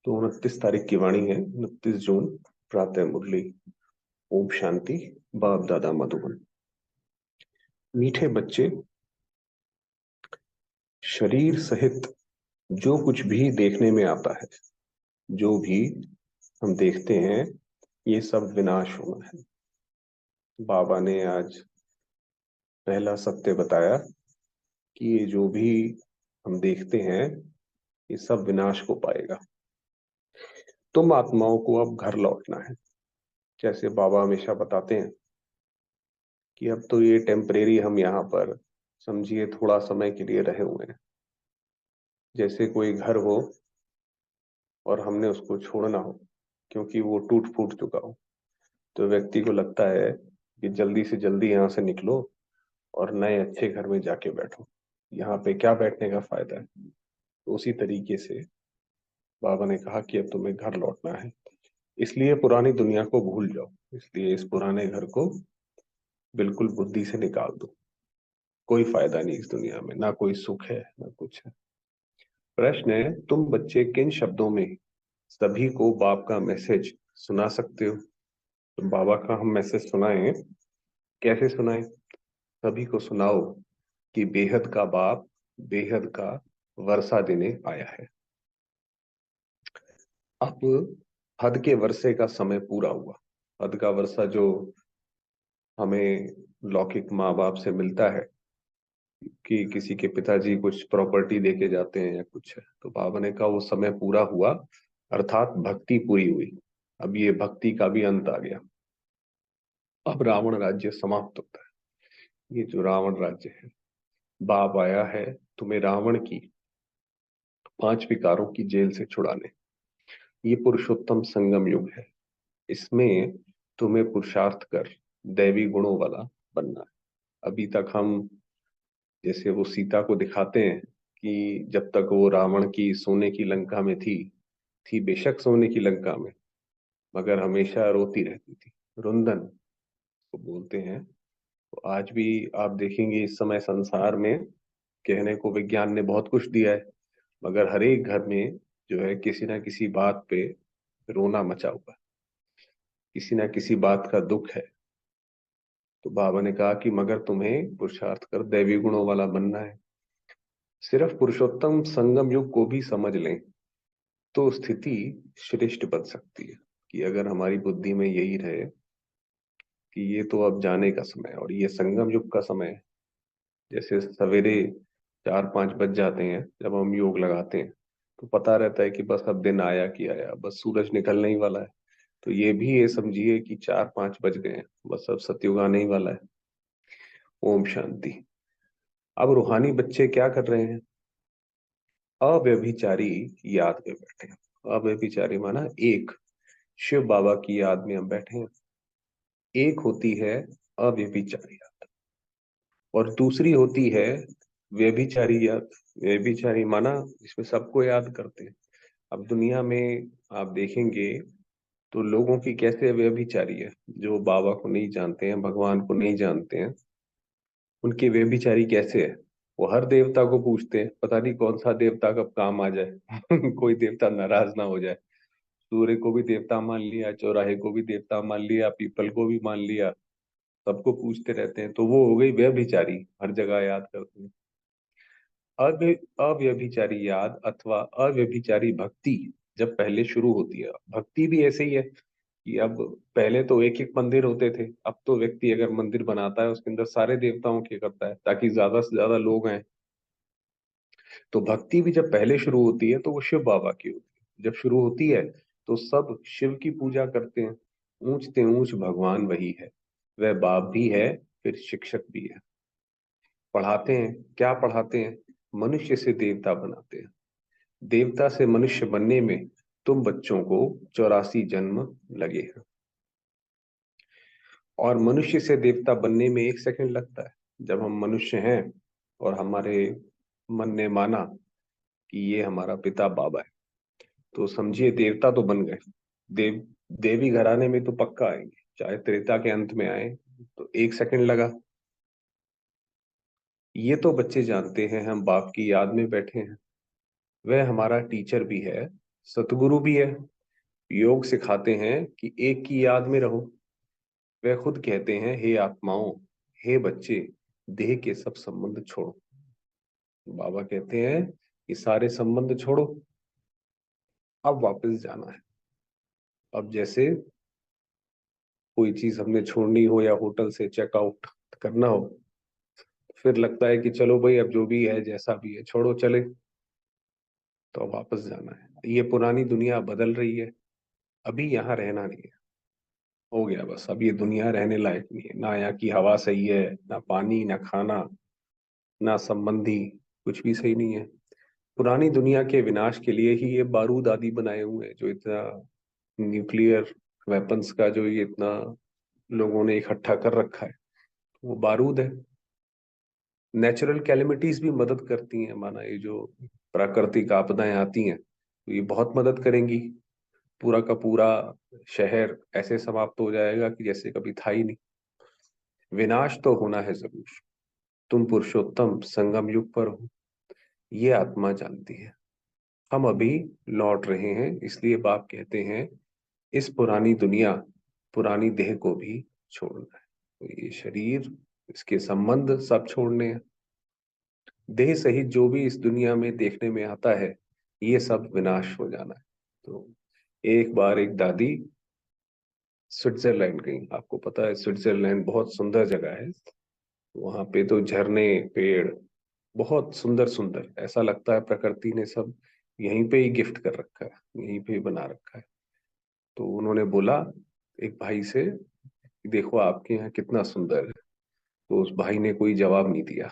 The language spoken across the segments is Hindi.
तो 29 तारीख की वाणी है, 29 जून, प्रातः मुरली। ओम शांति। बाप दादा मधुबन। मीठे बच्चे, शरीर सहित जो कुछ भी देखने में आता है, जो भी हम देखते हैं, ये सब विनाश होना है। बाबा ने आज पहला सत्य बताया कि ये जो भी हम देखते हैं, ये सब विनाश को पाएगा। तुम आत्माओं को अब घर लौटना है। जैसे बाबा हमेशा बताते हैं कि अब तो ये टेम्परेरी, हम यहाँ पर समझिए थोड़ा समय के लिए रहे हुए हैं। जैसे कोई घर हो और हमने उसको छोड़ना हो क्योंकि वो टूट फूट चुका हो, तो व्यक्ति को लगता है कि जल्दी से जल्दी यहाँ से निकलो और नए अच्छे घर में जाके बैठो, यहाँ पे क्या बैठने का फायदा है। तो उसी तरीके से बाबा ने कहा कि अब तुम्हें घर लौटना है, इसलिए पुरानी दुनिया को भूल जाओ, इसलिए इस पुराने घर को बिल्कुल बुद्धि से निकाल दो। कोई फायदा नहीं इस दुनिया में, ना कोई सुख है ना कुछ है। प्रश्न है, तुम बच्चे किन शब्दों में सभी को बाप का मैसेज सुना सकते हो? तो बाबा का हम मैसेज सुनाएं, कैसे सुनाएं? सभी को सुनाओ कि बेहद का बाप बेहद का वर्षा देने आया है। अब हद के वर्षे का समय पूरा हुआ। हद का वर्षा जो हमें लौकिक माँ बाप से मिलता है कि किसी के पिताजी कुछ प्रॉपर्टी देके जाते हैं या कुछ है, तो बाबा ने कहा वो समय पूरा हुआ, अर्थात भक्ति पूरी हुई। अब ये भक्ति का भी अंत आ गया। अब रावण राज्य समाप्त होता है। ये जो रावण राज्य है, बाप आया है तुम्हें रावण की 5 विकारों की जेल से छुड़ाने। ये पुरुषोत्तम संगम युग है। इसमें तुम्हें पुरुषार्थ कर दैवी गुणों वाला बनना है। अभी तक हम जैसे वो सीता को दिखाते हैं कि जब तक वो रावण की सोने की लंका में थी बेशक सोने की लंका में, मगर हमेशा रोती रहती थी। रुंदन को बोलते हैं। तो आज भी आप देखेंगे इस समय संसार में कहने को विज्ञान ने बहुत कुछ दिया है, मगर हर एक घर में जो है किसी ना किसी बात पे रोना मचा हुआ है, किसी ना किसी बात का दुख है। तो बाबा ने कहा कि मगर तुम्हें पुरुषार्थ कर दैवी गुणों वाला बनना है। सिर्फ पुरुषोत्तम संगम युग को भी समझ लें तो स्थिति श्रेष्ठ बन सकती है, कि अगर हमारी बुद्धि में यही रहे कि ये तो अब जाने का समय है और ये संगम युग का समय है। जैसे सवेरे 4-5 बज जाते हैं जब हम योग लगाते हैं, तो पता रहता है कि बस अब दिन आया कि आया, बस सूरज निकलने ही वाला है। तो ये भी ये समझिए कि 4-5 बज गए हैं, बस अब सतयुग आने ही वाला है। ओम शांति। अब रूहानी बच्चे क्या कर रहे हैं? अव्यभिचारी की याद में बैठे हैं। अव्यभिचारी माना एक, शिव बाबा की याद में हम बैठे हैं। एक होती है अव्यभिचारी याद और दूसरी होती है व्यभिचारी याद। व्यभिचारी माना इसमें सबको याद करते हैं। अब दुनिया में आप देखेंगे तो लोगों की कैसे व्यभिचारी है, जो बाबा को नहीं जानते हैं, भगवान को नहीं जानते हैं, उनके व्यभिचारी कैसे है। वो हर देवता को पूछते हैं, पता नहीं कौन सा देवता कब काम आ जाए कोई देवता नाराज ना हो जाए। सूर्य को भी देवता मान लिया, चौराहे को भी देवता मान लिया, पीपल को भी मान लिया, सबको पूछते रहते हैं। तो वो हो गई व्यभिचारी, हर जगह याद करते हैं। अव्यभिचारी याद अथवा अव्यभिचारी भक्ति जब पहले शुरू होती है, भक्ति भी ऐसे ही है कि अब पहले तो एक एक मंदिर होते थे, अब तो व्यक्ति अगर मंदिर बनाता है उसके अंदर सारे देवताओं के करता है ताकि ज्यादा से ज्यादा लोग आए। तो भक्ति भी जब पहले शुरू होती है तो वो शिव बाबा की होती है। जब शुरू होती है तो सब शिव की पूजा करते हैं। ऊंचते ऊंच भगवान वही है, वह बाप भी है, फिर शिक्षक भी है। पढ़ाते हैं, क्या पढ़ाते हैं? मनुष्य से देवता बनाते हैं। देवता से मनुष्य बनने में तुम बच्चों को 84 जन्म लगे हैं, और मनुष्य से देवता बनने में 1 सेकंड लगता है। जब हम मनुष्य हैं और हमारे मन ने माना कि ये हमारा पिता बाबा है, तो समझिए देवता तो बन गए। देव देवी घराने में तो पक्का आएंगे, चाहे त्रेता के अंत में आए, तो 1 सेकंड लगा। ये तो बच्चे जानते हैं हम बाप की याद में बैठे हैं। वह हमारा टीचर भी है सतगुरु भी है। योग सिखाते हैं कि एक की याद में रहो। वे खुद कहते हैं, हे आत्माओं, हे बच्चे, देह के सब संबंध छोड़ो। बाबा कहते हैं कि सारे संबंध छोड़ो, अब वापस जाना है। अब जैसे कोई चीज हमने छोड़नी हो या होटल से चेकआउट करना हो, फिर लगता है कि चलो भाई, अब जो भी है जैसा भी है छोड़ो चले, तो अब वापस जाना है। ये पुरानी दुनिया बदल रही है, अभी यहाँ रहना नहीं है। हो गया बस, अब ये दुनिया रहने लायक नहीं है। ना यहाँ की हवा सही है, ना पानी, ना खाना, ना संबंधी, कुछ भी सही नहीं है। पुरानी दुनिया के विनाश के लिए ही ये बारूद आदि बनाए हुए हैं, जो इतना न्यूक्लियर वेपन्स का जो ये इतना लोगों ने इकट्ठा कर रखा है, वो बारूद है। नेचुरल कैलेमिटीज भी मदद करती हैं, माना ये जो प्राकृतिक आपदाएं आती हैं तो ये बहुत मदद करेंगी। पूरा का पूरा शहर ऐसे समाप्त हो जाएगा कि जैसे कभी था ही नहीं। विनाश तो होना है जरूर। तुम पुरुषोत्तम संगम युग पर हो, ये आत्मा जानती है। हम अभी लौट रहे हैं, इसलिए बाप कहते हैं इस पुरानी दुनिया, पुरानी देह को भी छोड़ना है। तो ये शरीर, इसके संबंध सब छोड़ने हैं। देह सहित जो भी इस दुनिया में देखने में आता है, ये सब विनाश हो जाना है। तो एक बार एक दादी स्विट्जरलैंड गई। आपको पता है स्विट्जरलैंड बहुत सुंदर जगह है। वहां पे तो झरने, पेड़ बहुत सुंदर सुंदर, ऐसा लगता है प्रकृति ने सब यहीं पे ही गिफ्ट कर रखा है, यहीं पे ही बना रखा है। तो उन्होंने बोला एक भाई से कि देखो आपके यहाँ कितना सुंदर है। तो उस भाई ने कोई जवाब नहीं दिया।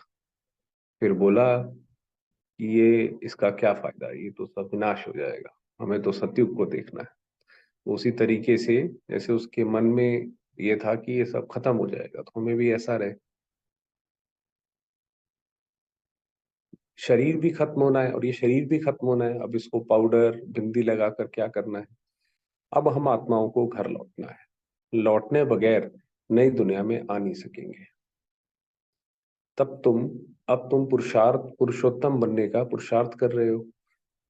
फिर बोला कि ये इसका क्या फायदा, ये तो सब विनाश हो जाएगा, हमें तो सतयुग को देखना है। उसी तरीके से जैसे उसके मन में ये था कि ये सब खत्म हो जाएगा, तो हमें भी ऐसा रहे। शरीर भी खत्म होना है, और ये शरीर भी खत्म होना है। अब इसको पाउडर बिंदी लगा कर क्या करना है। अब हम आत्माओं को घर लौटना है। लौटने बगैर नई दुनिया में आ नहीं सकेंगे। तब तुम अब तुम पुरुषार्थ, पुरुषोत्तम बनने का पुरुषार्थ कर रहे हो।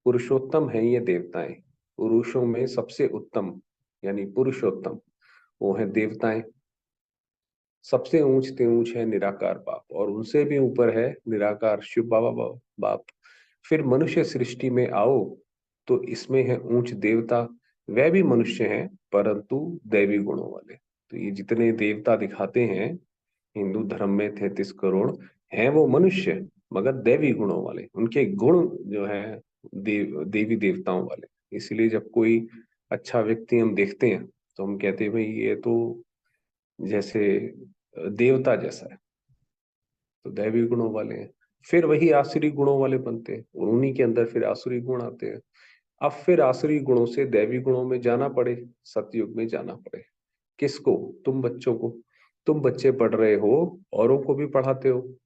पुरुषोत्तम है ये देवताएं। पुरुषों में सबसे उत्तम यानी पुरुषोत्तम वो है देवताएं। सबसे ऊंचते ऊंच है निराकार बाप, और उनसे भी ऊपर है निराकार शिव बाबा बाप। फिर मनुष्य सृष्टि में आओ तो इसमें है ऊंच देवता। वह भी मनुष्य हैं, परंतु दैवी गुणों वाले। तो ये जितने देवता दिखाते हैं हिंदू धर्म में 33 करोड़, हैं वो मनुष्य मगर दैवी गुणों वाले। उनके गुण जो है देवी देवताओं वाले। इसलिए जब कोई अच्छा व्यक्ति हम देखते हैं तो हम कहते हैं भाई ये तो जैसे देवता जैसा है, तो दैवी गुणों वाले हैं। फिर वही आसुरी गुणों वाले बनते हैं, और उन्हीं के अंदर फिर आसुरी गुण आते हैं। अब फिर आसुरी गुणों से दैवी गुणों में जाना पड़े, सतयुग में जाना पड़े। किसको? तुम बच्चों को। तुम बच्चे पढ़ रहे हो, औरों को भी पढ़ाते हो।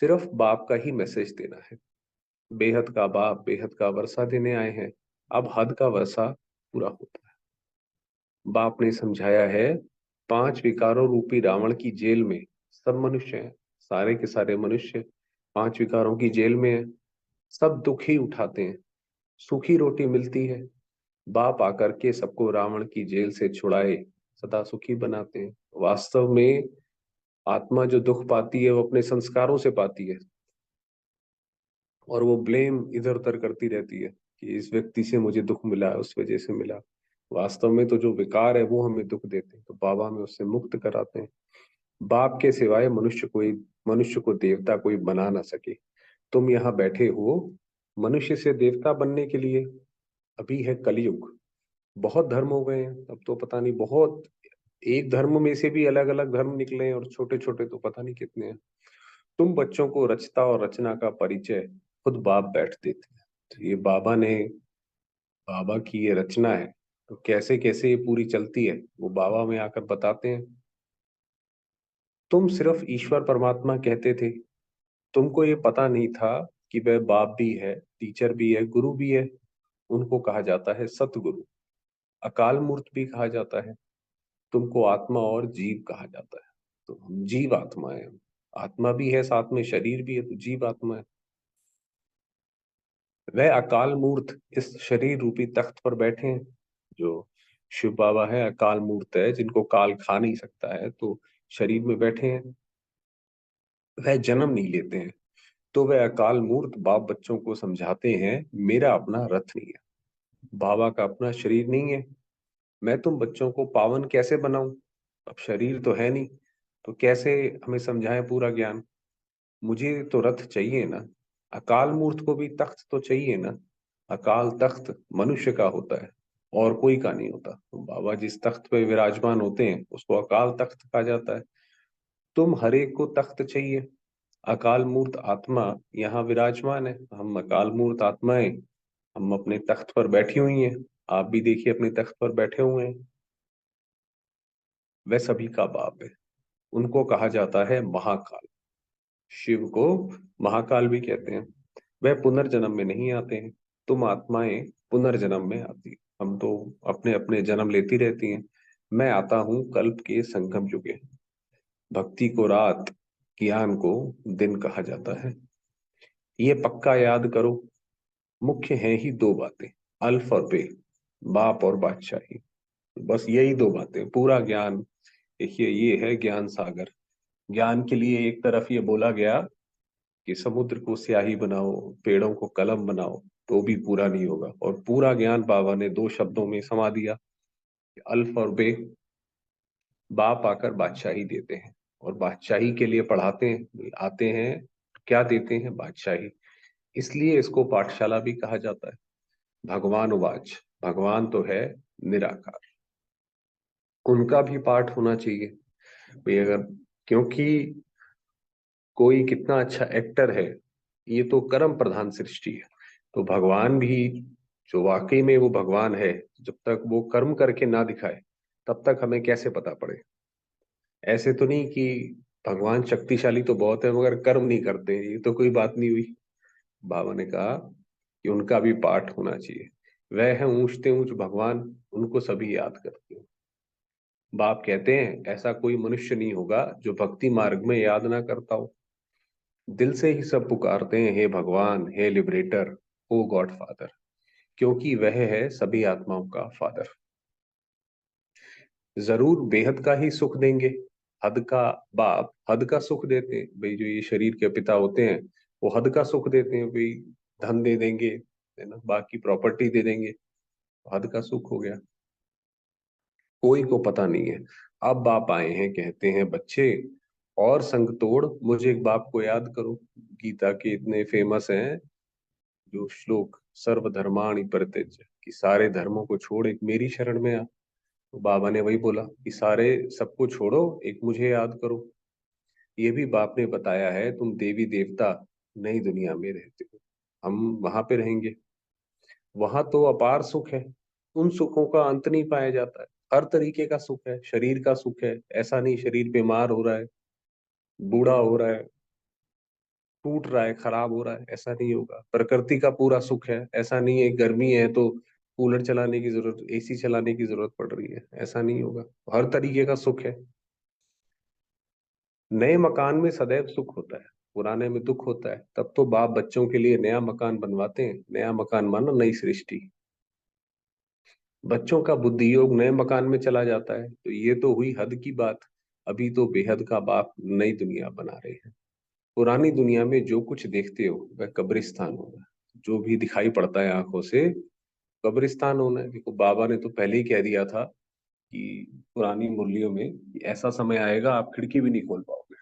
सिर्फ बाप का ही मैसेज देना है। बेहद का बाप बेहद का वर्षा देने आए हैं। अब हद का वर्षा पूरा होता है। बाप ने समझाया है, 5 विकारों रूपी रावण की जेल में सब मनुष्य हैं। सारे के सारे मनुष्य 5 विकारों की जेल में है। सब दुख ही उठाते हैं। सूखी रोटी मिलती है। बाप आकर के सबको रावण की जेल से छुड़ाए सदा सुखी बनाते हैं। वास्तव में आत्मा जो दुख पाती है वो अपने संस्कारों से पाती है, और वो ब्लेम इधर उधर करती रहती है कि इस व्यक्ति से मुझे दुख मिला, उस वजह से मिला। वास्तव में तो जो विकार है वो हमें दुख देते हैं, तो बाबा हमें उससे मुक्त कराते हैं। बाप के सिवाय मनुष्य को देवता कोई बना ना सके। तुम यहाँ बैठे हो मनुष्य से देवता बनने के लिए। अभी है कलयुग, बहुत धर्म हो गए हैं अब तो पता नहीं, बहुत एक धर्म में से भी अलग अलग धर्म निकले हैं, और छोटे छोटे तो पता नहीं कितने हैं। तुम बच्चों को रचता और रचना का परिचय खुद बाप बैठ देते हैं। तो ये बाबा की ये रचना है। तो कैसे कैसे ये पूरी चलती है वो बाबा में आकर बताते हैं। तुम सिर्फ ईश्वर परमात्मा कहते थे। तुमको ये पता नहीं था कि वह बाप भी है, टीचर भी है, गुरु भी है। उनको कहा जाता है सतगुरु। अकाल मूर्त भी कहा जाता है। तुमको आत्मा और जीव कहा जाता है। तो हम जीव आत्मा है। आत्मा भी है, साथ में शरीर भी है, तो जीव आत्मा है। वह अकाल मूर्त इस शरीर रूपी तख्त पर बैठे हैं। जो शिव बाबा है अकाल मूर्त है, जिनको काल खा नहीं सकता है, तो शरीर में बैठे हैं। वह जन्म नहीं लेते हैं। तो वह अकाल मूर्त बाप बच्चों को समझाते हैं, मेरा अपना रथ नहीं है, बाबा का अपना शरीर नहीं है, मैं तुम बच्चों को पावन कैसे बनाऊं? अब शरीर तो है नहीं, तो कैसे हमें समझाएं पूरा ज्ञान? मुझे तो रथ चाहिए ना, अकाल मूर्त को भी तख्त तो चाहिए ना। अकाल तख्त मनुष्य का होता है और कोई का नहीं होता। तो बाबा जिस तख्त पे विराजमान होते हैं उसको अकाल तख्त कहा जाता है। तुम हर एक को तख्त चाहिए। अकाल मूर्त आत्मा यहाँ विराजमान है, हम अकाल मूर्त आत्माएं, हम अपने तख्त पर बैठी हुई हैं। आप भी देखिए अपने तख्त पर बैठे हुए हैं। वह सभी का बाप है। उनको कहा जाता है महाकाल। शिव को महाकाल भी कहते हैं। वह पुनर्जन्म में नहीं आते हैं। तुम आत्माएं पुनर्जन्म में आती हैं। हम तो अपने अपने जन्म लेती रहती हैं। मैं आता हूँ कल्प के संगम युगे। भक्ति को रात, ज्ञान को दिन कहा जाता है। ये पक्का याद करो, मुख्य है ही दो बातें, अल्फ और बे, बाप और बादशाही। बस यही दो बातें, पूरा ज्ञान। देखिए ये है ज्ञान सागर। ज्ञान के लिए एक तरफ ये बोला गया कि समुद्र को स्याही बनाओ, पेड़ों को कलम बनाओ, तो भी पूरा नहीं होगा। और पूरा ज्ञान बाबा ने दो शब्दों में समा दिया, अल्फ और बे। बाप आकर बादशाही देते हैं और बादशाही के लिए पढ़ाते हैं, आते हैं, क्या देते हैं? बादशाही। इसलिए इसको पाठशाला भी कहा जाता है। भगवान उवाच, भगवान तो है निराकार, उनका भी पाठ होना चाहिए भाई। अगर, क्योंकि कोई कितना अच्छा एक्टर है, ये तो कर्म प्रधान सृष्टि है। तो भगवान भी, जो वाकई में वो भगवान है, जब तक वो कर्म करके ना दिखाए तब तक हमें कैसे पता पड़े? ऐसे तो नहीं कि भगवान शक्तिशाली तो बहुत है मगर कर्म नहीं करते, ये तो कोई बात नहीं हुई। बाबा ने कहा कि उनका भी पाठ होना चाहिए। वह है ऊंचते ऊंच भगवान, उनको सभी याद करते हैं। बाप कहते हैं ऐसा कोई मनुष्य नहीं होगा जो भक्ति मार्ग में याद ना करता हो। दिल से ही सब पुकारते हैं, हे भगवान, हे लिबरेटर, ओ गॉड फादर, क्योंकि वह है सभी आत्माओं का फादर। जरूर बेहद का ही सुख देंगे। हद का बाप हद का सुख देते हैं भाई। जो ये शरीर के पिता होते हैं वो हद का सुख देते हैं भाई। धन दे देंगे, है ना, बाकी प्रॉपर्टी दे देंगे, हद का सुख हो गया। कोई को पता नहीं है। अब बाप आए हैं, कहते हैं बच्चे, और संग तोड़ मुझे एक बाप को याद करो। गीता के इतने फेमस हैं जो श्लोक, सर्वधर्माणि परित्यज्य, कि सारे धर्मों को छोड़ एक मेरी शरण में आ। तो बाबा ने वही बोला कि सारे सबको छोड़ो, एक मुझे याद करो। ये भी बाप ने बताया है, तुम देवी देवता नई दुनिया में रहते हो, हम वहां पे रहेंगे। वहां तो अपार सुख है, उन सुखों का अंत नहीं पाया जाता है। हर तरीके का सुख है, शरीर का सुख है, ऐसा नहीं शरीर बीमार हो रहा है, बूढ़ा हो रहा है, टूट रहा है, खराब हो रहा है, ऐसा नहीं होगा। प्रकृति का पूरा सुख है, ऐसा नहीं है गर्मी है तो कूलर चलाने की जरूरत, एसी चलाने की जरूरत पड़ रही है, ऐसा नहीं होगा। हर तरीके का सुख है। नए मकान में सदैव सुख होता है, पुराने में दुख होता है। तब तो बाप बच्चों के लिए नया मकान बनवाते हैं। नया मकान मानो नई सृष्टि। बच्चों का बुद्धि योग नए मकान में चला जाता है, तो ये तो हुई हद की बात। अभी तो बेहद का बाप नई दुनिया बना रहे हैं। पुरानी दुनिया में जो कुछ देखते हो वह कब्रिस्तान होगा। जो भी दिखाई पड़ता है आंखों से, कब्रिस्तान होना है। देखो बाबा ने तो पहले ही कह दिया था कि पुरानी मुरलियों में कि ऐसा समय आएगा आप खिड़की भी नहीं खोल पाओगे।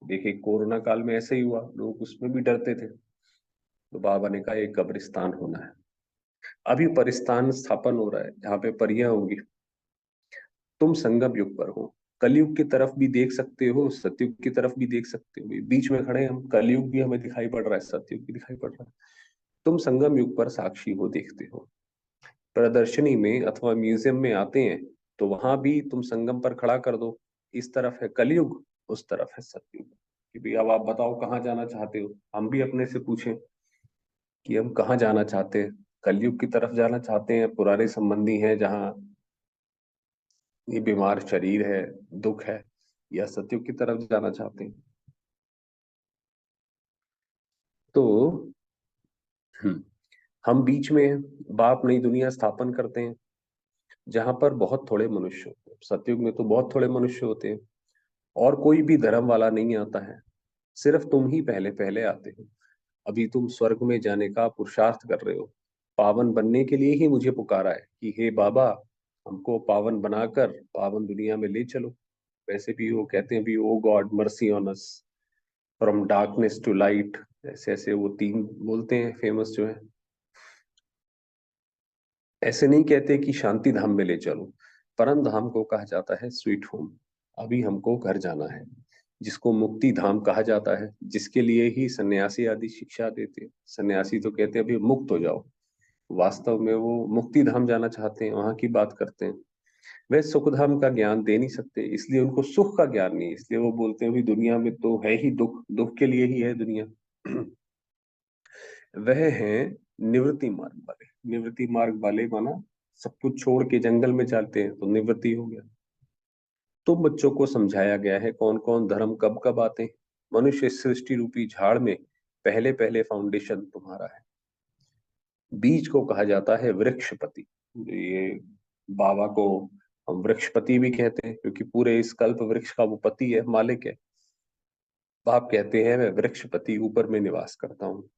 देखिए कोरोना काल में ऐसे ही हुआ, लोग उसमें भी डरते थे। तो बाबा ने कहा एक कब्रिस्तान होना है। अभी परिस्तान स्थापन हो रहा है जहाँ पे परियां होंगी। तुम संगम युग पर हो, कलयुग की तरफ भी देख सकते हो, सतयुग की तरफ भी देख सकते हो। बीच में खड़े हैं हम, कलयुग भी हमें दिखाई पड़ रहा है, सतयुग भी दिखाई पड़ रहा है। तुम संगम युग पर साक्षी हो, देखते हो। प्रदर्शनी में अथवा म्यूजियम में आते हैं तो वहां भी तुम संगम पर खड़ा कर दो। इस तरफ है कलयुग, उस तरफ है सतयुग। कि भाई अब आप बताओ कहाँ जाना चाहते हो? हम भी अपने से पूछें कि हम कहाँ जाना चाहते हैं। कलयुग की तरफ जाना चाहते हैं, पुराने संबंधी हैं जहाँ ये बीमार शरीर है, दुख है, या सतयुग की तरफ जाना चाहते हैं? तो हम बीच में हैं, बाप नई दुनिया स्थापन करते हैं जहां पर बहुत थोड़े मनुष्य होते हैं। सतयुग में तो बहुत थोड़े मनुष्य होते हैं और कोई भी धर्म वाला नहीं आता है, सिर्फ तुम ही पहले पहले आते हो। अभी तुम स्वर्ग में जाने का पुरुषार्थ कर रहे हो, पावन बनने के लिए ही मुझे पुकारा है कि हे बाबा, हमको पावन बनाकर पावन दुनिया में ले चलो। वैसे भी वो कहते हैं भी, O God mercy on us, from darkness to light, ऐसे ऐसे वो तीन बोलते हैं फेमस जो है। ऐसे नहीं कहते कि शांति धाम में ले चलो, परम धाम को कहा जाता है स्वीट होम। अभी हमको घर जाना है, जिसको मुक्ति धाम कहा जाता है, जिसके लिए ही सन्यासी आदि शिक्षा देते हैं। सन्यासी तो कहते हैं अभी मुक्त हो जाओ, वास्तव में वो मुक्ति धाम जाना चाहते हैं, वहां की बात करते हैं। वे सुख धाम का ज्ञान दे नहीं सकते, इसलिए उनको सुख का ज्ञान नहीं, इसलिए वो बोलते हैं अभी दुनिया में तो है ही दुख, दुख के लिए ही है दुनिया। वह हैं निवृत्ति मार्ग वाले। निवृत्ति मार्ग वाले माना सब कुछ छोड़ के जंगल में चलते हैं तो निवृत्ति हो गया। तुम बच्चों को समझाया गया है कौन कौन धर्म कब कब आते हैं। मनुष्य सृष्टि रूपी झाड़ में पहले पहले फाउंडेशन तुम्हारा है। बीज को कहा जाता है वृक्षपति। ये बाबा को हम वृक्षपति भी कहते हैं, क्योंकि पूरे इस कल्प वृक्ष का वो पति है, मालिक है। बाप कहते हैं मैं वृक्षपति ऊपर में निवास करता हूँ।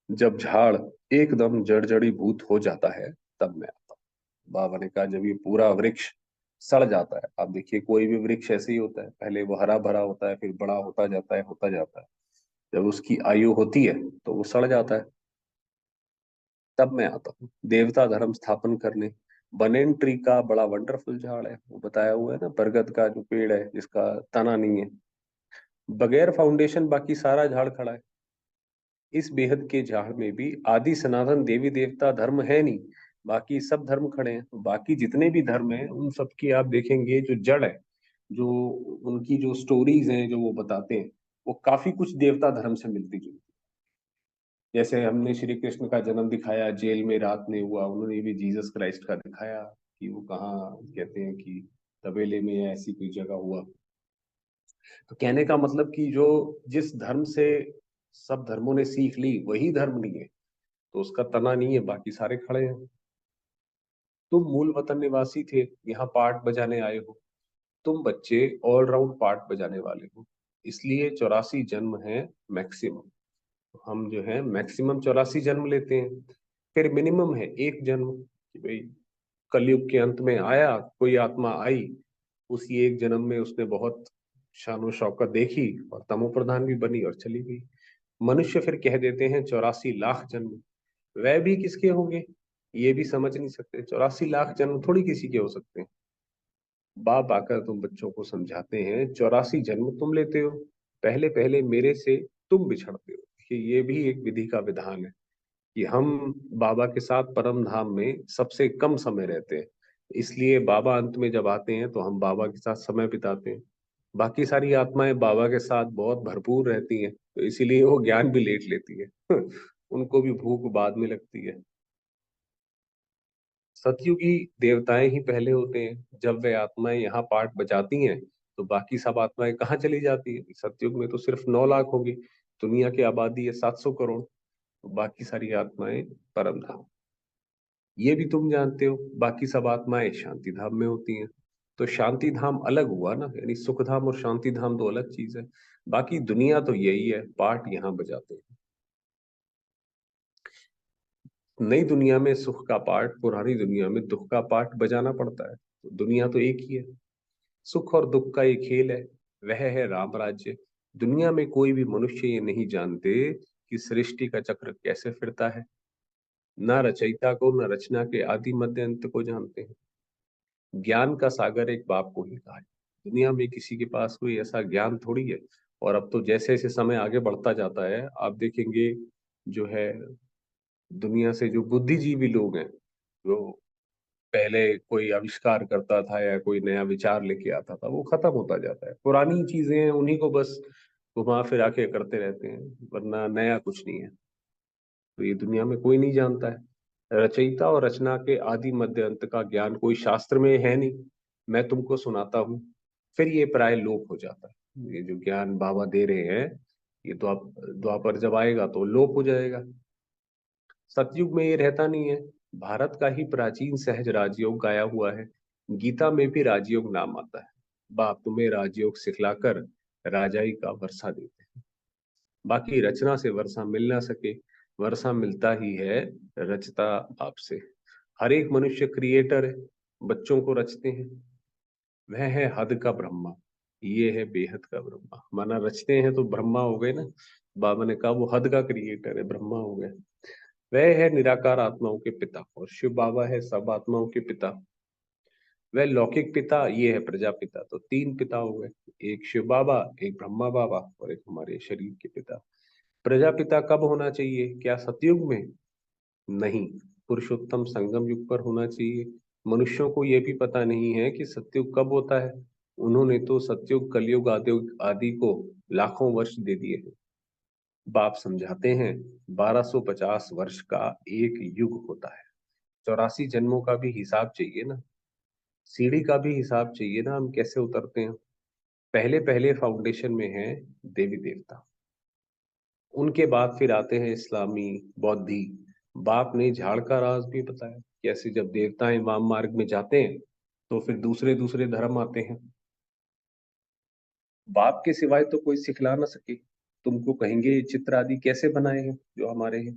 जब झाड़ एकदम जर्जरी भूत हो जाता है तब मैं आता हूँ। बाबा ने कहा जब ये पूरा वृक्ष सड़ जाता है, आप देखिए कोई भी वृक्ष ऐसे ही होता है, पहले वो हरा भरा होता है, फिर बड़ा होता जाता है, होता जाता है। जब उसकी आयु होती है तो वो सड़ जाता है, तब मैं आता हूँ देवता धर्म स्थापन करने। बनेन ट्री का बड़ा वंडरफुल झाड़ है, वो बताया हुआ है ना, बरगद का जो पेड़ है जिसका तना नहीं है। बगैर फाउंडेशन बाकी सारा झाड़ खड़ा है। इस बेहद के झाड़ में भी आदि सनातन देवी देवता धर्म है नहीं, बाकी सब धर्म खड़े हैं। तो बाकी जितने भी धर्म हैं उन सब की आप देखेंगे जो जड़ है, जो उनकी जो स्टोरीज हैं जो वो बताते हैं, वो काफी कुछ देवता धर्म से मिलती जुलती। जैसे हमने श्री कृष्ण का जन्म दिखाया, जेल में रात में हुआ, उन्होंने भी जीसस क्राइस्ट का दिखाया कि वो कहाँ, कहते हैं कि तबेले में या ऐसी कोई जगह हुआ। तो कहने का मतलब कि जो जिस धर्म से सब धर्मों ने सीख ली वही धर्म नहीं है, तो उसका तना नहीं है, बाकी सारे खड़े हैं। तुम मूल वतन निवासी थे, यहाँ पार्ट बजाने आए हो। तुम बच्चे ऑलराउंड पार्ट बजाने वाले हो, इसलिए 84 जन्म है मैक्सिमम। हम जो है मैक्सिमम 84 जन्म लेते हैं। फिर मिनिमम है एक जन्म, कि भाई कलयुग के अंत में आया, कोई आत्मा आई, उसी एक जन्म में उसने बहुत शान शौकत देखी और तमो प्रधान भी बनी और चली गई। मनुष्य फिर कह देते हैं 84 लाख जन्म। वह भी किसके होंगे ये भी समझ नहीं सकते, 84 लाख जन्म थोड़ी किसी के हो सकते हैं। बाप आकर तुम बच्चों को समझाते हैं 84 जन्म तुम लेते हो, पहले पहले मेरे से तुम बिछड़ते हो। कि ये भी एक विधि का विधान है कि हम बाबा के साथ परम धाम में सबसे कम समय रहते हैं, इसलिए बाबा अंत में जब आते हैं तो हम बाबा के साथ समय बिताते हैं। बाकी सारी आत्माएं बाबा के साथ बहुत भरपूर रहती हैं, तो इसीलिए वो ज्ञान भी लेट लेती है। उनको भी भूख बाद में लगती है। सतयुगी देवताएं ही पहले होते हैं, जब वे आत्माएं यहाँ पार्ट बजाती हैं तो बाकी सब आत्माएं कहाँ चली जाती है। सतयुग में तो सिर्फ 9 लाख होगी, दुनिया की आबादी है 700 करोड़, तो बाकी सारी आत्माएं परम धाम। ये भी तुम जानते हो, बाकी सब आत्माएं शांति धाम में होती हैं। तो शांति धाम अलग हुआ ना, यानी सुख धाम और शांति धाम दो अलग चीज है। बाकी दुनिया तो यही है, पार्ट यहाँ बजाते हैं। नई दुनिया में सुख का पार्ट, पुरानी दुनिया में दुख का पार्ट बजाना पड़ता है, तो दुनिया तो एक ही है। सुख और दुख का एक खेल है, वह है राम राज्य। दुनिया में कोई भी मनुष्य ये नहीं जानते कि सृष्टि का चक्र कैसे फिरता है। ना रचयिता को, न रचना के आदि मध्य अंत को जानते हैं। ज्ञान का सागर एक बाप को ही कहा है। दुनिया में किसी के पास कोई ऐसा ज्ञान थोड़ी है। और अब तो जैसे जैसे समय आगे बढ़ता जाता है, आप देखेंगे जो है दुनिया से जो बुद्धिजीवी लोग हैं, जो पहले कोई आविष्कार करता था या कोई नया विचार लेके आता था, वो खत्म होता जाता है। पुरानी चीजें हैं उन्हीं को बस घुमा फिरा के करते रहते हैं, वरना नया कुछ नहीं है। तो ये दुनिया में कोई नहीं जानता है। रचयिता और रचना के आदि मध्य अंत का ज्ञान कोई शास्त्र में है नहीं, मैं तुमको सुनाता हूँ, फिर ये प्राय लोप हो जाता है। ये जो ज्ञान बाबा दे रहे हैं, ये तो आप द्वापर जब आएगा तो लोप हो जाएगा। सतयुग में ये रहता नहीं है। भारत का ही प्राचीन सहज राजयोग गाया हुआ है। गीता में भी राजयोग नाम आता है। बाप तुम्हें राजयोग सिखलाकर राजाई का वर्षा देते हैं। बाकी रचना से वर्षा मिल ना सके, वर्षा मिलता ही है रचता आपसे। हर एक मनुष्य क्रिएटर है, बच्चों को रचते हैं। वह है हद का ब्रह्मा, ये है बेहद का ब्रह्मा। माना रचते हैं तो ब्रह्मा हो गए ना। बाबा ने कहा वो हद का क्रिएटर है, ब्रह्मा हो गए। वह है निराकार आत्माओं के पिता, और शिव बाबा है सब आत्माओं के पिता। वह लौकिक पिता, ये है प्रजापिता। तो तीन पिता हो गए, एक शिव बाबा, एक ब्रह्मा बाबा, और एक हमारे शरीर के पिता। प्रजापिता कब होना चाहिए? क्या सतयुग में? नहीं, पुरुषोत्तम संगम युग पर होना चाहिए। मनुष्यों को यह भी पता नहीं है कि सतयुग कब होता है। उन्होंने तो सतयुग कलयुग आदि आदि को लाखों वर्ष दे दिए हैं। बाप समझाते हैं 1250 वर्ष का एक युग होता है। 84 जन्मों का भी हिसाब चाहिए ना, सीढ़ी का भी हिसाब चाहिए ना, हम कैसे उतरते हैं। पहले पहले फाउंडेशन में है देवी देवता, उनके बाद फिर आते हैं इस्लामी, बौद्धि। बाप ने झाड़ का राज भी बताया, कैसे जब देवताएं वाम मार्ग में जाते हैं तो फिर दूसरे दूसरे धर्म आते हैं। बाप के सिवाय तो कोई सिखला ना सके। तुमको कहेंगे ये चित्र आदि कैसे बनाए हैं जो हमारे हैं,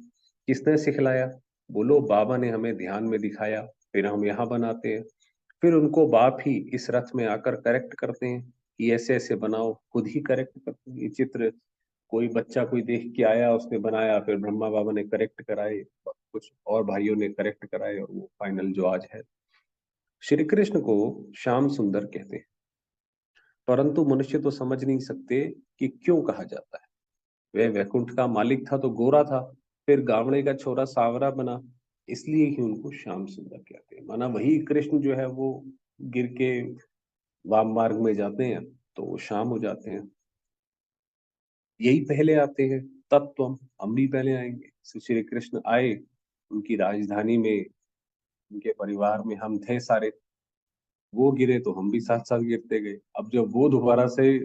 किसने सिखलाया? बोलो बाबा ने हमें ध्यान में दिखाया, फिर हम यहाँ बनाते हैं। फिर उनको बाप ही इस रथ में आकर करेक्ट करते हैं कि ऐसे ऐसे बनाओ, खुद ही करेक्ट करते हैं। ये चित्र कोई बच्चा कोई देख के आया, उसने बनाया, फिर ब्रह्मा बाबा ने करेक्ट कराए, कुछ और भाइयों ने करेक्ट कराए, और वो फाइनल जो आज है। श्री कृष्ण को श्याम सुंदर कहते हैं, परंतु मनुष्य तो समझ नहीं सकते कि क्यों कहा जाता है। वह वैकुंठ का मालिक था तो गोरा था, फिर गावड़े का छोरा सावरा बना, इसलिए ही उनको श्याम सुंदर कहते हैं। माना वही कृष्ण जो है वो गिर के वाम मार्ग में जाते हैं तो वो शाम हो जाते हैं। यही पहले आते हैं, तत्व हम भी पहले आएंगे। तो श्री कृष्ण आए, उनकी राजधानी में, उनके परिवार में हम थे सारे। वो गिरे तो हम भी साथ साथ गिरते गए। अब जब वो दोबारा से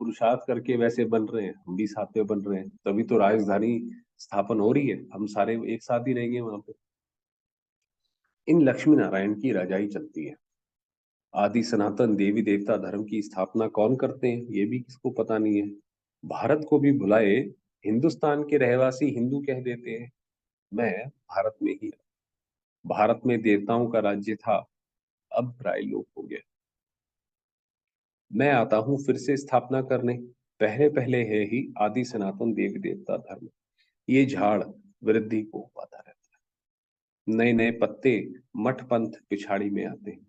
पुरुषार्थ करके वैसे बन रहे हैं, हम भी साथ में बन रहे हैं, तभी तो राजधानी स्थापन हो रही है। हम सारे एक साथ ही रहेंगे वहां पे। इन लक्ष्मी नारायण की रजाई चलती है। आदि सनातन देवी देवता धर्म की स्थापना कौन करते हैं ये भी किसको पता नहीं है। भारत को भी भुलाए हिंदुस्तान के रहवासी हिंदू कह देते हैं। मैं भारत में ही, भारत में देवताओं का राज्य था, अब प्राय लोप हो गया। मैं आता हूं फिर से स्थापना करने, पहले पहले है ही आदि सनातन देवी देवता धर्म। ये झाड़ वृद्धि को पाता रहता है, नए नए पत्ते मठ पंथ पिछाड़ी में आते हैं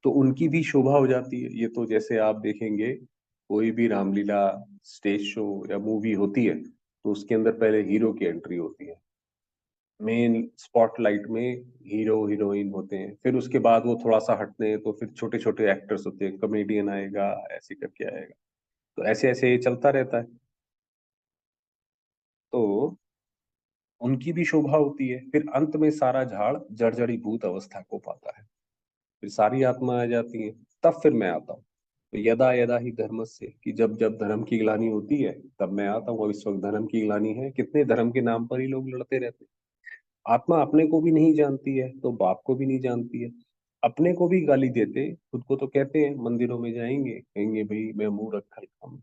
तो उनकी भी शोभा हो जाती है। ये तो जैसे आप देखेंगे कोई भी रामलीला स्टेज शो या मूवी होती है तो उसके अंदर पहले हीरो की एंट्री होती है, मेन स्पॉटलाइट में हीरो हीरोइन होते हैं, फिर उसके बाद वो थोड़ा सा हटते हैं तो फिर छोटे छोटे एक्टर्स होते हैं, कॉमेडियन आएगा, ऐसे करके आएगा। तो ऐसे ऐसे ये चलता रहता है। तो उनकी भी शोभा होती है, फिर अंत में सारा झाड़ जर्जरीभूत अवस्था को पाता है, फिर सारी आत्मा आ जाती है। तब फिर मैं आता हूँ। तो यदा यदा ही धर्म से, कि जब जब धर्म की ग्लानि होती है तब मैं आता हूँ। अब इस वक्त धर्म की ग्लानि है, कितने धर्म के नाम पर ही लोग लड़ते रहते हैं। आत्मा अपने को भी नहीं जानती है तो बाप को भी नहीं जानती है। अपने को भी गाली देते, खुद को तो कहते हैं, मंदिरों में जाएंगे कहेंगे भाई मैं मुंह रखा हूँ,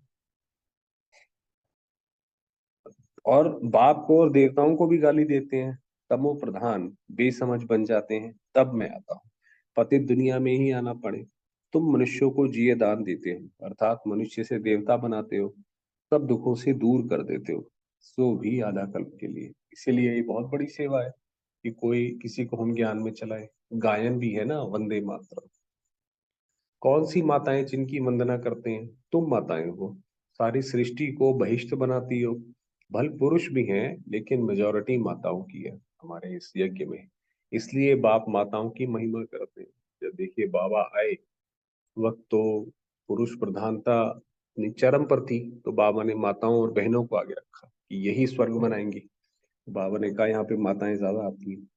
और बाप को और देवताओं को भी गाली देते हैं। तमो प्रधान बेसमझ बन जाते हैं। तब मैं आता हूँ, पतित दुनिया में ही आना पड़े। तुम मनुष्यों को जिये दान देते हो, अर्थात मनुष्य से देवता बनाते हो, सब दुखों से दूर कर देते हो, सो भी आधा कल्प के लिए। इसीलिए ये बहुत बड़ी सेवा है कि कोई किसी को हम ज्ञान में चलाए। गायन भी है ना, वंदे मातरम। कौन सी माताएं जिनकी वंदना करते हैं? तुम माताएं हो, सारी सृष्टि को बहिष्ठ बनाती हो। भल पुरुष भी हैं लेकिन मेजोरिटी माताओं की है हमारे इस यज्ञ में। इसलिए बाप माताओं की महिमा करते हैं। जब देखिए बाबा आए वक्त तो पुरुष प्रधानता अपनी चरम पर थी, तो बाबा ने माताओं और बहनों को आगे रखा कि यही स्वर्ग बनाएंगी। बाबा ने कहा यहाँ पे माताएं ज्यादा आती हैं।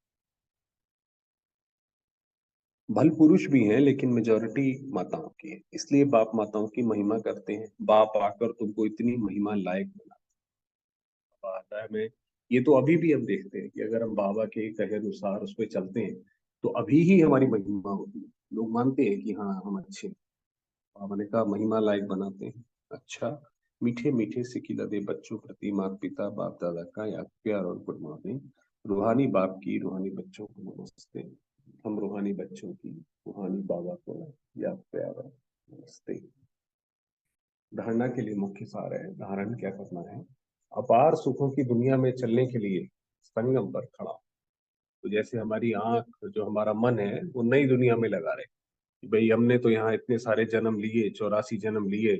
भल पुरुष भी हैं लेकिन मेजोरिटी माताओं की है, इसलिए बाप माताओं की महिमा करते हैं। बाप आकर तुमको इतनी महिमा लायक बना आता है। मैं ये तो अभी भी हम देखते हैं कि अगर हम बाबा के कहे अनुसार उस पर चलते हैं तो अभी ही हमारी महिमा होती है। लोग मानते हैं कि हाँ हम अच्छे हैं। बाबा ने कहा महिमा लायक बनाते हैं। अच्छा, मीठे मीठे से खिला दे बच्चों प्रति माता पिता बाप दादा का याद प्यार और गुड मॉर्निंग। रूहानी बाप की रूहानी बच्चों को नमस्ते। हम रूहानी बच्चों की रूहानी बाबा को याद प्यार और नमस्ते। धारणा के लिए मुख्य सार है, धारण क्या करना है। अपार सुखों की दुनिया में चलने के लिए संगम पर खड़ा। तो जैसे हमारी आंख, जो हमारा मन है, वो नई दुनिया में लगा रहे कि भाई हमने तो यहाँ इतने सारे जन्म लिए, 84 जन्म लिए,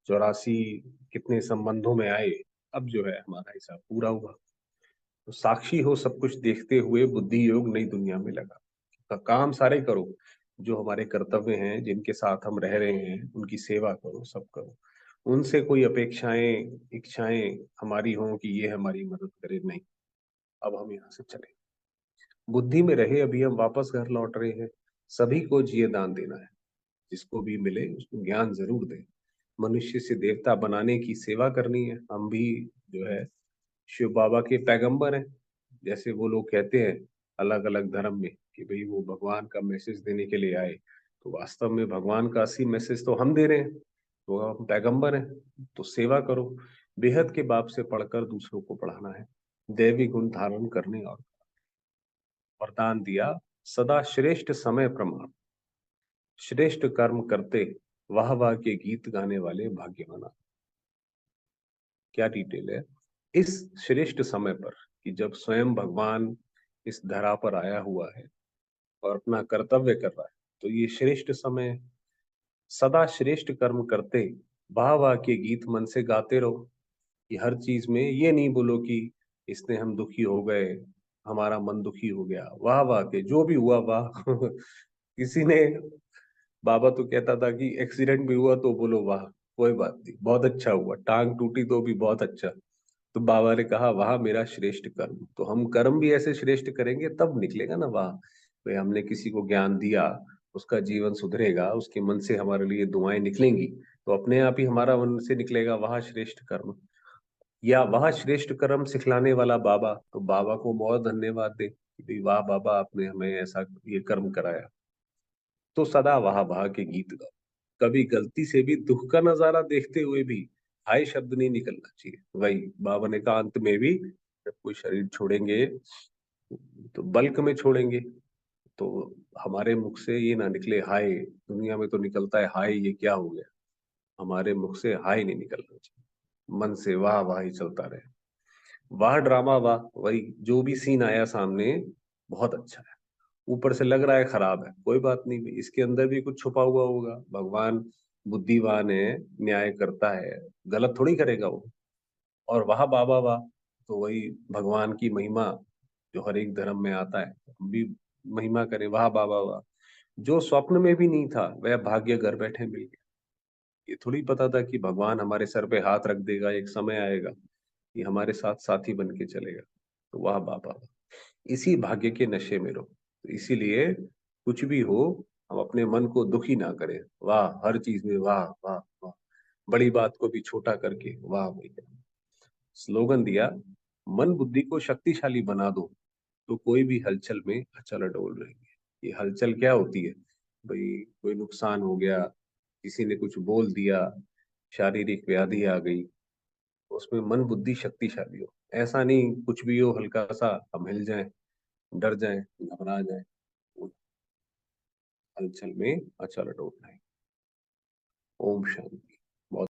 84 कितने संबंधों में आए, अब जो है हमारा हिसाब पूरा हुआ। तो साक्षी हो सब कुछ देखते हुए बुद्धि योग नई दुनिया में लगा। काम सारे करो, जो हमारे कर्तव्य हैं, जिनके साथ हम रह रहे हैं उनकी सेवा करो, सब करो। उनसे कोई अपेक्षाएं इच्छाएं हमारी हों कि ये हमारी मदद करे, नहीं। अब हम यहाँ से चले, बुद्धि में रहे, अभी हम वापस घर लौट रहे हैं। सभी को जिये दान देना है, जिसको भी मिले उसको ज्ञान जरूर दे। मनुष्य से देवता बनाने की सेवा करनी है। हम भी जो है शिव बाबा के पैगंबर हैं। जैसे वो लोग कहते हैं अलग अलग धर्म में कि भाई वो भगवान का मैसेज देने के लिए आए, तो वास्तव में भगवान का असली मैसेज तो हम दे रहे हैं। तो हम पैगंबर हैं, तो सेवा करो। बेहद के बाप से पढ़कर दूसरों को पढ़ाना है। दैवी गुण धारण करने और वरदान दिया सदा श्रेष्ठ समय प्रमाण। श्रेष्ठ कर्म करते वाह वाह के गीत गाने वाले भाग्यवान। क्या डिटेल है इस श्रेष्ठ समय पर, कि जब स्वयं भगवान इस धरा पर आया हुआ है और अपना कर्तव्य कर रहा है, तो ये श्रेष्ठ समय। सदा श्रेष्ठ कर्म करते वाह वाह के गीत मन से गाते रहो। कि हर चीज में ये नहीं बोलो कि इसने हम दुखी हो गए, हमारा मन दुखी हो गया। वाह वाह के जो भी हुआ वाह किसी ने, बाबा तो कहता था कि एक्सीडेंट भी हुआ तो बोलो वाह, कोई बात नहीं, बहुत अच्छा हुआ। टांग टूटी तो भी बहुत अच्छा। तो बाबा ने कहा वाह मेरा श्रेष्ठ कर्म। तो हम कर्म भी ऐसे श्रेष्ठ करेंगे तब निकलेगा ना वाह। भाई हमने किसी को ज्ञान दिया, उसका जीवन सुधरेगा, उसके मन से हमारे लिए दुआएं निकलेंगी, तो अपने आप ही हमारा मन से निकलेगा वह श्रेष्ठ कर्म। या वह श्रेष्ठ कर्म सिखलाने वाला बाबा, तो बाबा को बहुत धन्यवाद दे कि भाई वाह बाबा आपने हमें ऐसा ये कर्म कराया। तो सदा वाह वाह के गीत गाओ। कभी गलती से भी दुख का नजारा देखते हुए भी हाय शब्द नहीं निकलना चाहिए। वही बाबा ने कहा अंत में भी जब कोई शरीर छोड़ेंगे तो बल्क में छोड़ेंगे, तो हमारे मुख से ये ना निकले हाय। दुनिया में तो निकलता है हाय ये क्या हो गया, हमारे मुख से हाय नहीं निकलना चाहिए। मन से वाह वाह ही चलता रहे। वाह ड्रामा वाह, वही जो भी सीन आया सामने बहुत अच्छा है। ऊपर से लग रहा है खराब है, कोई बात नहीं, इसके अंदर भी कुछ छुपा हुआ होगा। भगवान बुद्धिमान है, न्याय करता है, गलत थोड़ी करेगा वो। और वाह बाबा वाह, तो वही भगवान की महिमा जो हर एक धर्म में आता है, हम भी महिमा करें वाह बाबा वाह। जो स्वप्न में भी नहीं था वह भाग्य घर बैठे मिल गया। ये थोड़ी पता था कि भगवान हमारे सर पे हाथ रख देगा, एक समय आएगा कि हमारे साथ साथी बन के चलेगा। तो वाह बाबा वाह, इसी भाग्य के नशे में रहो। तो इसीलिए कुछ भी हो, हम अपने मन को दुखी ना करें। वाह, हर चीज में वाह वाह वाह, बड़ी बात को भी छोटा करके वाह भैया। स्लोगन दिया मन बुद्धि को शक्तिशाली बना दो, तो कोई भी हलचल में अचल अडोल रहेंगे। ये हलचल क्या होती है भाई, कोई नुकसान हो गया, किसी ने कुछ बोल दिया, शारीरिक व्याधि आ गई, उसमें मन बुद्धि शक्तिशाली हो। ऐसा नहीं कुछ भी हो हल्का सा हम हिल जाएं, डर जाएं, घबरा जाएं, हलचल में अचल अडोल रहें। ओम शांति।